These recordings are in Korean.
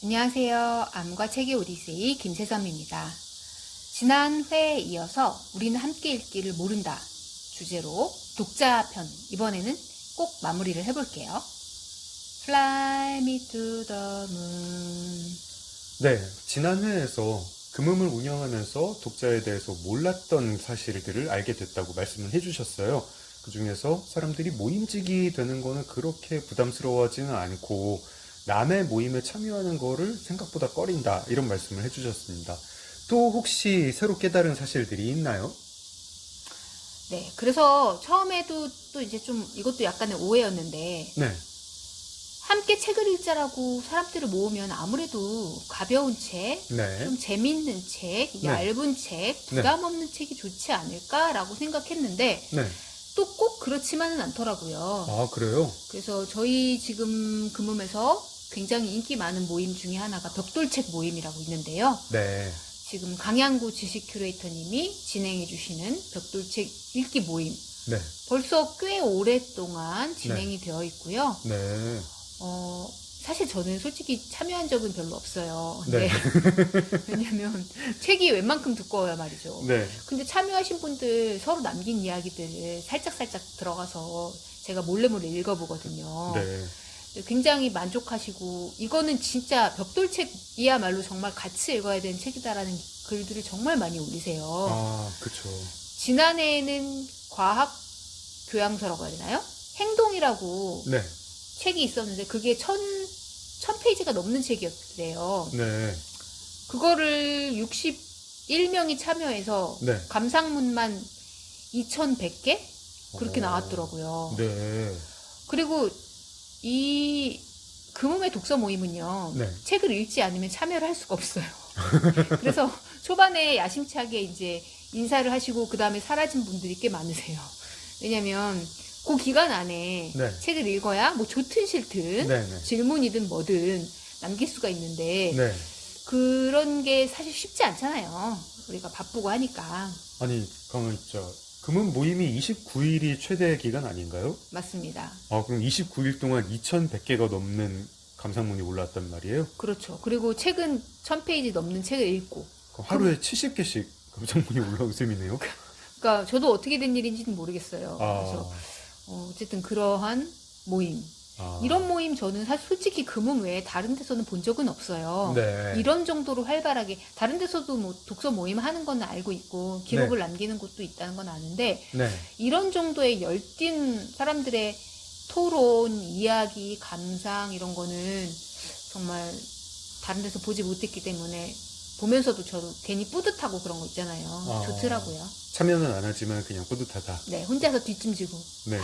안녕하세요. 암과 책의 오디세이 김세섬입니다. 지난 회에 이어서 우리는 함께 읽기를 모른다 주제로 독자편 이번에는 꼭 마무리를 해볼게요. Fly me to the moon. 네, 지난 회에서 금음을 운영하면서 독자에 대해서 몰랐던 사실들을 알게 됐다고 말씀을 해주셨어요. 그 중에서 사람들이 모임직이 되는 거는 그렇게 부담스러워하지는 않고 남의 모임에 참여하는 거를 생각보다 꺼린다 이런 말씀을 해주셨습니다. 또 혹시 새로 깨달은 사실들이 있나요? 네, 그래서 처음에도 또 이제 좀 이것도 약간의 오해였는데 네, 함께 책을 읽자라고 사람들을 모으면 아무래도 가벼운 책, 네, 좀 재밌는 책, 네. 얇은 책, 부담 없는 책이 좋지 않을까라고 생각했는데 네. 또 꼭 그렇지만은 않더라고요. 아, 그래요? 그래서 저희 지금 금음에서 굉장히 인기 많은 모임 중에 하나가 벽돌책 모임이라고 있는데요. 네, 지금 강양구 지식 큐레이터님이 진행해 주시는 벽돌책 읽기 모임. 네, 벌써 꽤 오랫동안 진행이 되어 있고요. 네, 사실 저는 솔직히 참여한 적은 별로 없어요. 네, 왜냐면 책이 웬만큼 두꺼워요 말이죠. 네, 근데 참여하신 분들 서로 남긴 이야기들을 살짝살짝 들어가서 제가 몰래 읽어보거든요. 네. 굉장히 만족하시고 이거는 진짜 벽돌책이야말로 정말 같이 읽어야 되는 책이다라는 글들을 정말 많이 올리세요. 아, 그쵸. 지난해에는 과학 교양서라고 해야 되나요? 행동이라고 네, 책이 있었는데 그게 천 페이지가 넘는 책이었대요. 네, 그거를 61명이 참여해서 네. 감상문만 2,100개? 그렇게 어, 나왔더라고요. 네, 그리고 이 금음의 독서 모임은요. 네. 책을 읽지 않으면 참여를 할 수가 없어요. 그래서 초반에 야심차게 이제 인사를 하시고 그 다음에 사라진 분들이 꽤 많으세요. 왜냐면 그 기간 안에 네. 책을 읽어야 뭐 좋든 싫든 네, 네. 질문이든 뭐든 남길 수가 있는데 네. 그런 게 사실 쉽지 않잖아요. 우리가 바쁘고 하니까. 아니, 가만 있죠. 금은 모임이 29일이 최대 기간 아닌가요? 맞습니다. 아, 그럼 29일 동안 2,100개가 넘는 감상문이 올라왔단 말이에요? 그렇죠. 그리고 책은 1,000페이지 넘는 책을 읽고. 그럼 하루에 70개씩 감상문이 올라온 셈이네요? 그러니까 저도 어떻게 된 일인지는 모르겠어요. 그래서 아, 어쨌든 그러한 모임. 아. 이런 모임 저는 사실 솔직히 금음 외에 다른 데서는 본 적은 없어요. 네. 이런 정도로 활발하게 다른 데서도 뭐 독서 모임 하는 건 알고 있고 기록을 남기는 곳도 있다는 건 아는데 네. 이런 정도의 열띤 사람들의 토론, 이야기, 감상 이런 거는 정말 다른 데서 보지 못했기 때문에 보면서도 저도 괜히 뿌듯하고 그런 거 있잖아요. 아. 좋더라고요. 참여는 안 하지만 그냥 뿌듯하다. 네, 혼자서 뒷짐지고 네.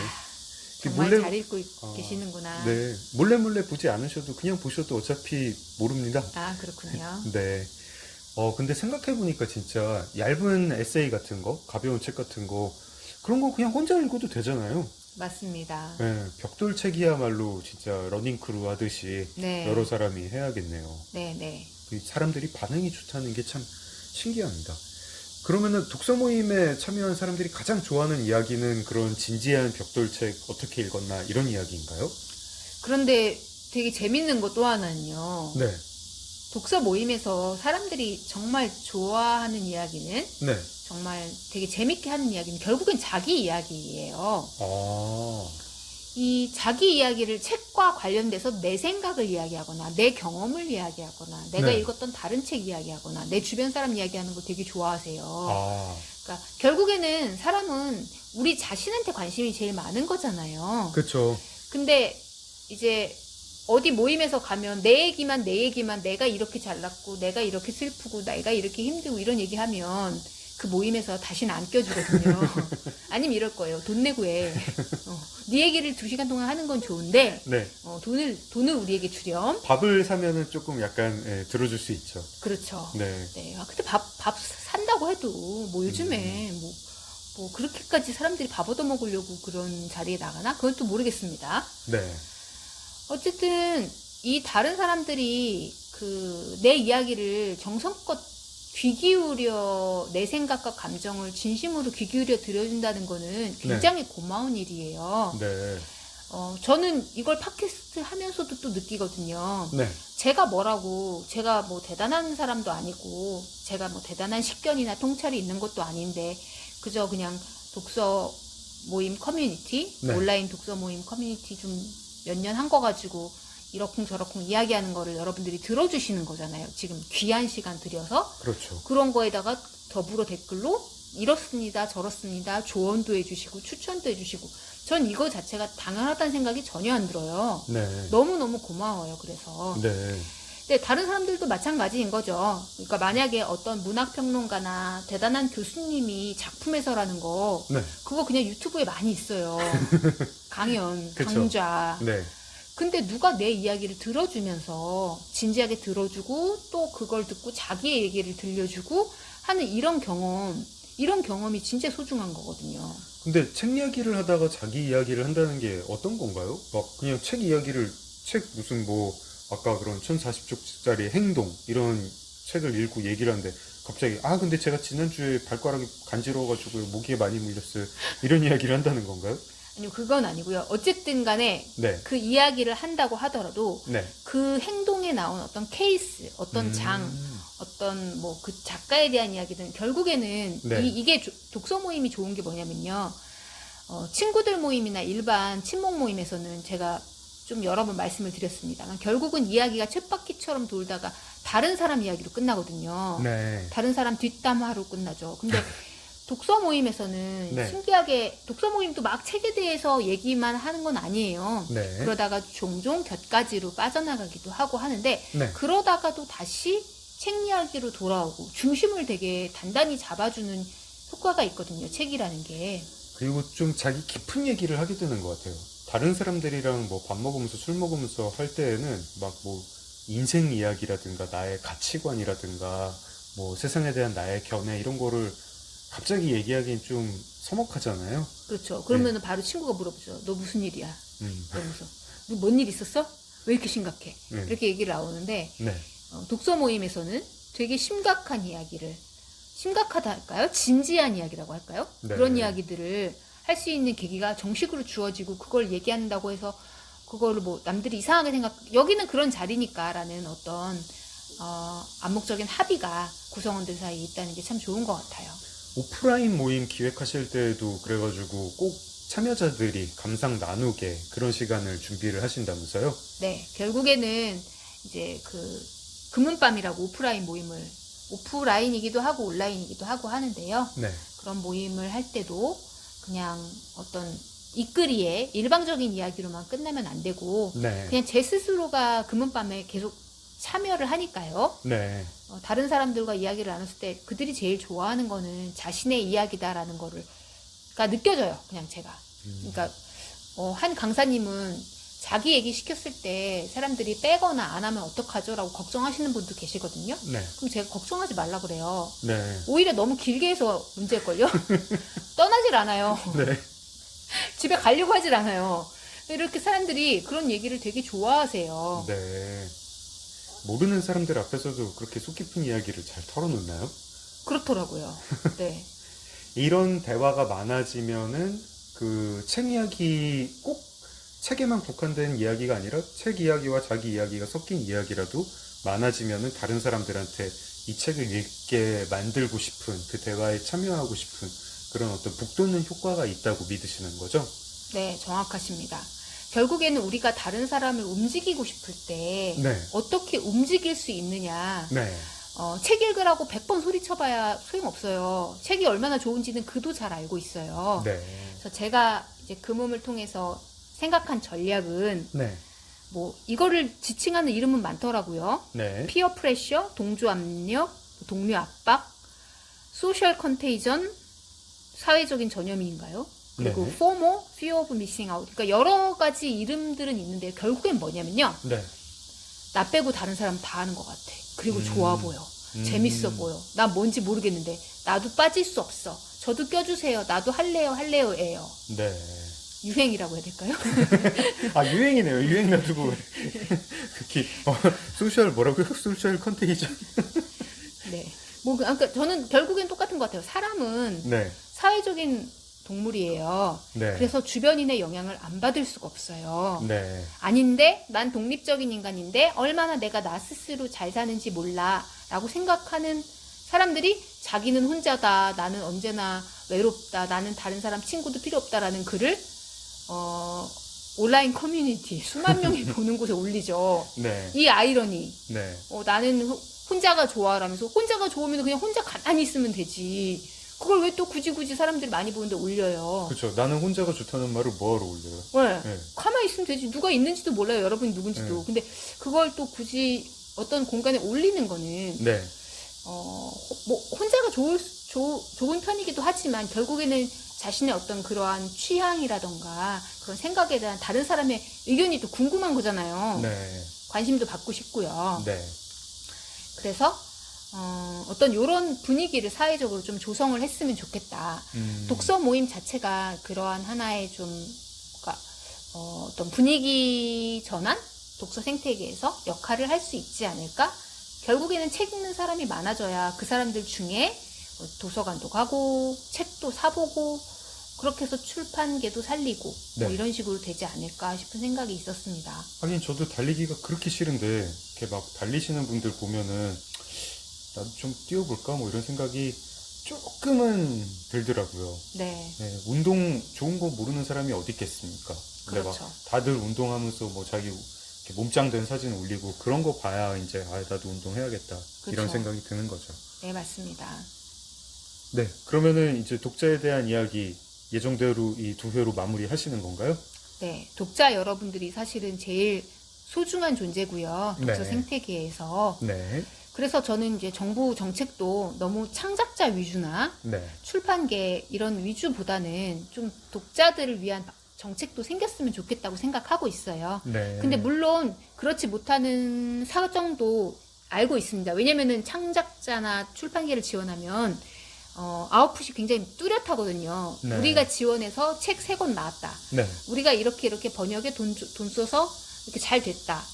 정말 몰래- 잘 읽고 계시는구나. 네. 몰래 보지 않으셔도 그냥 보셔도 어차피 모릅니다. 아, 그렇군요. 네. 근데 생각해보니까 진짜 얇은 에세이 같은 거, 가벼운 책 같은 거, 그런 거 그냥 혼자 읽어도 되잖아요. 맞습니다. 네, 벽돌책이야말로 진짜 러닝크루 하듯이 네. 여러 사람이 해야겠네요. 네, 네. 그 사람들이 반응이 좋다는 게 참 신기합니다. 그러면은 독서 모임에 참여한 사람들이 가장 좋아하는 이야기는 그런 진지한 벽돌책 어떻게 읽었나 이런 이야기인가요? 그런데 되게 재밌는 거 또 하나는요. 네, 독서 모임에서 사람들이 정말 좋아하는 이야기는 네. 정말 되게 재밌게 하는 이야기는 결국엔 자기 이야기예요. 아, 이 자기 이야기를 책과 관련돼서 내 생각을 이야기하거나 내 경험을 이야기하거나 내가 네. 읽었던 다른 책 이야기하거나 내 주변 사람 이야기하는 거 되게 좋아하세요. 아, 그러니까 결국에는 사람은 우리 자신한테 관심이 제일 많은 거잖아요. 그쵸. 근데 이제 어디 모임에서 가면 내 얘기만 내가 이렇게 잘났고 내가 이렇게 슬프고 내가 이렇게 힘들고 이런 얘기하면 그 모임에서 다시는 안 껴주거든요. 아니면 이럴 거예요. 돈 내고 해. 네 얘기를 2시간 동안 하는 건 좋은데 네. 돈을 우리에게 주렴. 밥을 사면은 조금 약간 들어줄 수 있죠. 그렇죠. 네. 네. 근데 밥 산다고 해도 뭐 요즘에 뭐 그렇게까지 사람들이 밥 얻어 먹으려고 그런 자리에 나가나? 그건 또 모르겠습니다. 네. 어쨌든 이 다른 사람들이 내 이야기를 정성껏 귀 기울여 내 생각과 감정을 진심으로 귀 기울여 들어준다는 거는 굉장히 고마운 일이에요. 네. 저는 이걸 팟캐스트 하면서도 또 느끼거든요. 네. 제가 뭐 대단한 사람도 아니고, 제가 뭐 대단한 식견이나 통찰이 있는 것도 아닌데, 그저 그냥 독서 모임 커뮤니티, 네. 온라인 독서 모임 커뮤니티 좀 몇 년 한 거 가지고, 이러쿵저러쿵 이야기하는 거를 여러분들이 들어주시는 거잖아요. 지금 귀한 시간 들여서. 그렇죠. 그런 거에다가 더불어 댓글로, 이렇습니다, 저렇습니다, 조언도 해주시고, 추천도 해주시고, 전 이거 자체가 당연하다는 생각이 전혀 안 들어요. 네. 너무너무 고마워요, 그래서. 네. 근데 다른 사람들도 마찬가지인 거죠. 그러니까 만약에 어떤 문학평론가나 대단한 교수님이 작품 해설하는 거, 네. 그거 그냥 유튜브에 많이 있어요. 강연, 그쵸. 강좌. 네. 근데 누가 내 이야기를 들어주면서 진지하게 들어주고 또 그걸 듣고 자기의 얘기를 들려주고 하는 이런 경험이 진짜 소중한 거거든요. 근데 책 이야기를 하다가 자기 이야기를 한다는 게 어떤 건가요? 막 그냥 책 이야기를, 무슨 뭐 아까 그런 1040쪽짜리 행동 이런 책을 읽고 얘기를 하는데 갑자기 근데 제가 지난주에 발가락이 간지러워가지고 모기에 많이 물렸어요. 이런 이야기를 한다는 건가요? 아니요, 그건 아니고요. 어쨌든 간에 네. 그 이야기를 한다고 하더라도 네. 그 행동에 나온 어떤 케이스, 어떤 장, 어떤 뭐 그 작가에 대한 이야기든 결국에는 네. 이게 독서 모임이 좋은 게 뭐냐면요. 친구들 모임이나 일반 친목 모임에서는 제가 좀 여러 번 말씀을 드렸습니다만 결국은 이야기가 쳇바퀴처럼 돌다가 다른 사람 이야기로 끝나거든요. 네. 다른 사람 뒷담화로 끝나죠. 근데 독서 모임에서는 네. 신기하게 독서 모임도 막 책에 대해서 얘기만 하는 건 아니에요. 네. 그러다가 종종 곁가지로 빠져나가기도 하고 하는데 네. 그러다가도 다시 책 이야기로 돌아오고 중심을 되게 단단히 잡아주는 효과가 있거든요. 책이라는 게. 그리고 좀 자기 깊은 얘기를 하게 되는 것 같아요. 다른 사람들이랑 뭐 밥 먹으면서 술 먹으면서 할 때에는 막 뭐 인생 이야기라든가 나의 가치관이라든가 뭐 세상에 대한 나의 견해 이런 거를 갑자기 얘기하기엔 좀 서먹하잖아요. 그렇죠. 그러면 바로 친구가 물어보죠. 너 무슨 일이야? 이러면서. 너 뭔 일 있었어? 왜 이렇게 심각해? 이렇게 얘기를 나오는데 네. 독서 모임에서는 되게 심각한 이야기를 심각하다 할까요? 진지한 이야기라고 할까요? 네. 그런 이야기들을 할 수 있는 계기가 정식으로 주어지고 그걸 얘기한다고 해서 그거를 뭐 남들이 이상하게 여기는 그런 자리니까라는 어떤 암묵적인 합의가 구성원들 사이에 있다는 게 참 좋은 것 같아요. 오프라인 모임 기획하실 때에도 그래가지고 꼭 참여자들이 감상 나누게 그런 시간을 준비를 하신다면서요? 네, 결국에는 이제 금은밤이라고 오프라인이기도 하고 온라인이기도 하고 하는데요. 네. 그런 모임을 할 때도 그냥 어떤 이끌이의 일방적인 이야기로만 끝나면 안 되고 네. 그냥 제 스스로가 금은밤에 계속 참여를 하니까요. 네. 다른 사람들과 이야기를 나눴을 때 그들이 제일 좋아하는 거는 자신의 이야기다라는 거가 느껴져요. 그냥 제가. 그러니까 한 강사님은 자기 얘기 시켰을 때 사람들이 빼거나 안 하면 어떡하죠? 라고 걱정하시는 분도 계시거든요. 네. 그럼 제가 걱정하지 말라 그래요. 네. 오히려 너무 길게 해서 문제일걸요? 떠나질 않아요. 네. 집에 가려고 하질 않아요. 이렇게 사람들이 그런 얘기를 되게 좋아하세요. 네. 모르는 사람들 앞에서도 그렇게 속 깊은 이야기를 잘 털어놓나요? 그렇더라고요. 네. 이런 대화가 많아지면은 그 책 이야기 꼭 책에만 국한된 이야기가 아니라 책 이야기와 자기 이야기가 섞인 이야기라도 많아지면은 다른 사람들한테 이 책을 읽게 만들고 싶은 그 대화에 참여하고 싶은 그런 어떤 북돋는 효과가 있다고 믿으시는 거죠? 네, 정확하십니다. 결국에는 우리가 다른 사람을 움직이고 싶을 때 네. 어떻게 움직일 수 있느냐. 네. 책 읽으라고 100번 소리쳐봐야 소용없어요. 책이 얼마나 좋은지는 그도 잘 알고 있어요. 네. 그래서 제가 이제 그 몸을 통해서 생각한 전략은 네. 뭐 이거를 지칭하는 이름은 많더라고요. 네. 피어 프레셔, 동조 압력, 동료 압박, 소셜 컨테이전, 사회적인 전염인가요? 그리고 네. FOMO, Fear of Missing Out. 그러니까 여러 가지 이름들은 있는데 결국엔 뭐냐면요. 네. 나 빼고 다른 사람 다 하는 것 같아. 그리고 좋아 보여. 재밌어 보여. 난 뭔지 모르겠는데 나도 빠질 수 없어. 저도 껴주세요. 나도 할래요예요. 네. 유행이라고 해야 될까요? 유행이네요. 유행 놔두고 특히 소셜 뭐라고요? 소셜 컨테이전. 네. 그러니까 저는 결국엔 똑같은 것 같아요. 사람은 네. 사회적인 동물이에요. 네. 그래서 주변인의 영향을 안 받을 수가 없어요. 네. 아닌데 난 독립적인 인간인데 얼마나 내가 나 스스로 잘 사는지 몰라 라고 생각하는 사람들이 자기는 혼자다, 나는 언제나 외롭다, 나는 다른 사람 친구도 필요 없다라는 글을 온라인 커뮤니티 수만 명이 보는 곳에 올리죠. 네. 이 아이러니. 네. 나는 혼자가 좋아라면서 혼자가 좋으면 그냥 혼자 가만히 있으면 되지. 그걸 왜 또 굳이 사람들이 많이 보는데 올려요. 그렇죠. 나는 혼자가 좋다는 말을 뭐하러 올려요? 네. 네. 가만히 있으면 되지. 누가 있는지도 몰라요. 여러분이 누군지도. 네. 근데 그걸 또 굳이 어떤 공간에 올리는 거는 네. 뭐 혼자가 좋은 편이기도 하지만 결국에는 자신의 어떤 그러한 취향이라던가 그런 생각에 대한 다른 사람의 의견이 또 궁금한 거잖아요. 네. 관심도 받고 싶고요. 네. 그래서 어떤 요런 분위기를 사회적으로 좀 조성을 했으면 좋겠다. 독서 모임 자체가 그러한 하나의 좀 그러니까 어떤 분위기 전환? 독서 생태계에서 역할을 할 수 있지 않을까? 결국에는 책 읽는 사람이 많아져야 그 사람들 중에 도서관도 가고 책도 사보고 그렇게 해서 출판계도 살리고 네. 뭐 이런 식으로 되지 않을까 싶은 생각이 있었습니다. 하긴 저도 달리기가 그렇게 싫은데 이렇게 막 달리시는 분들 보면은 나도 좀 뛰어볼까 뭐 이런 생각이 조금은 들더라고요. 네. 네, 운동 좋은 거 모르는 사람이 어디 있겠습니까? 근데 그렇죠. 막 다들 운동하면서 뭐 자기 이렇게 몸짱된 사진 올리고 그런 거 봐야 이제 나도 운동해야겠다 이런 그렇죠. 생각이 드는 거죠. 네, 맞습니다. 네, 그러면은 이제 독자에 대한 이야기 예정대로 이 두 회로 마무리하시는 건가요? 네, 독자 여러분들이 사실은 제일 소중한 존재고요. 독서 네. 생태계에서. 네, 그래서 저는 이제 정부 정책도 너무 창작자 위주나 네, 출판계 이런 위주보다는 좀 독자들을 위한 정책도 생겼으면 좋겠다고 생각하고 있어요. 네. 근데 물론 그렇지 못하는 사정도 알고 있습니다. 왜냐면은 창작자나 출판계를 지원하면 아웃풋이 굉장히 뚜렷하거든요. 네. 우리가 지원해서 책 3권 나왔다. 네, 우리가 이렇게 번역에 돈 써서 이렇게 잘 됐다.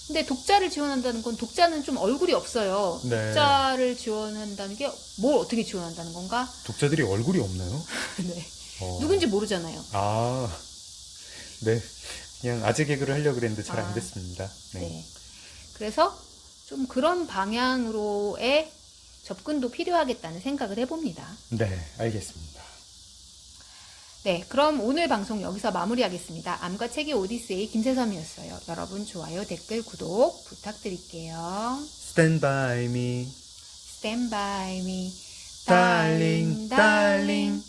근데 독자를 지원한다는 건 독자는 좀 얼굴이 없어요. 네. 독자를 지원한다는 게 뭘 어떻게 지원한다는 건가? 독자들이 얼굴이 없나요? 네. 어. 누군지 모르잖아요. 아, 네. 그냥 아재 개그를 하려고 그랬는데 잘 안 아. 됐습니다. 네. 네. 그래서 좀 그런 방향으로의 접근도 필요하겠다는 생각을 해봅니다. 네, 알겠습니다. 네, 그럼 오늘 방송 여기서 마무리하겠습니다. 암과 책의 오디세이 김세섬이었어요. 여러분 좋아요, 댓글, 구독 부탁드릴게요. Stand by me, Stand by me, darling, darling.